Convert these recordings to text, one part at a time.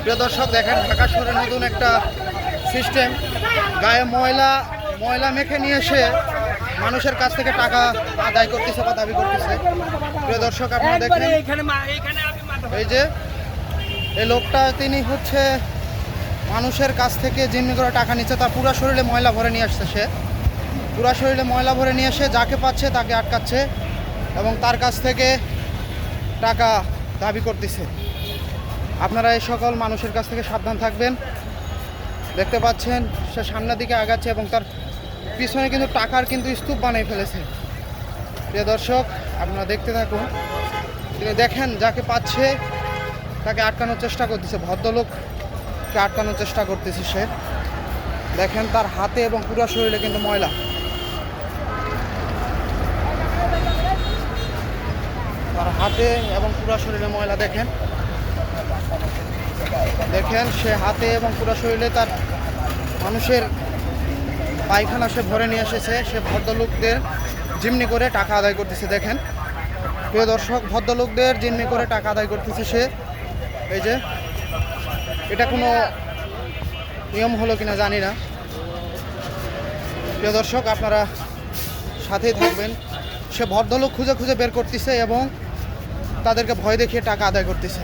প্রিয় দর্শক দেখেন, ঢাকা শহরে নতুন একটা সিস্টেম, গায়ে ময়লা মেখে নিয়ে এসে মানুষের কাছ থেকে টাকা আদায় করতেছে বা দাবি করতেছে। প্রিয় দর্শক আপনারা দেখেন, এই যে এই লোকটা, তিনি হচ্ছে মানুষের কাছ থেকে জিম্মি করে টাকা নিচ্ছে। তার পুরো শরীরে ময়লা ভরে নিয়ে আসছে, সে পুরো শরীরে ময়লা ভরে নিয়ে এসে যাকে পাচ্ছে তাকে আটকাচ্ছে এবং তার কাছ থেকে টাকা দাবি করতেছে। আপনারা এই সকল মানুষের কাছ থেকে সাবধান থাকবেন। দেখতে পাচ্ছেন সে সামনের দিকে আগাচ্ছে এবং তার পিছনে কিন্তু টাকার কিন্তু স্তূপ বানিয়ে ফেলেছে। প্রিয় দর্শক আপনারা দেখতে থাকুন। তিনি দেখেন যাকে পাচ্ছে তাকে আটকানোর চেষ্টা করতেছে, ভদ্রলোককে আটকানোর চেষ্টা করতেছে সে। দেখেন তার হাতে এবং পুরো শরীরে কিন্তু ময়লা। তার হাতে এবং পুরো শরীরে ময়লা দেখেন সে হাতে এবং পুরো শরীরে তার মানুষের পায়খানা সে ভরে নিয়ে এসেছে। সে ভদ্রলোকদের জিম্মি করে টাকা আদায় করতেছে। দেখেন প্রিয় দর্শক, ভদ্রলোকদের জিম্মি করে টাকা আদায় করতেছে সে। এই যে এটা কোনো নিয়ম হলো কিনা জানি না। প্রিয় দর্শক আপনারা সাথেই থাকবেন। সে ভদ্রলোক খুঁজে খুঁজে বের করতেছে এবং তাদেরকে ভয় দেখিয়ে টাকা আদায় করতেছে।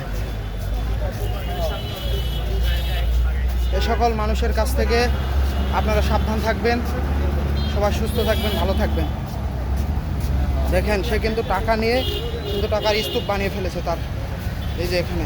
এ সকল মানুষের কাছ থেকে আপনারা সাবধান থাকবেন। সবাই সুস্থ থাকবেন, ভালো থাকবেন। দেখেন সে কিন্তু টাকা নিয়ে কিন্তু টাকার স্তূপ বানিয়ে ফেলেছে তার, এই যে এখানে।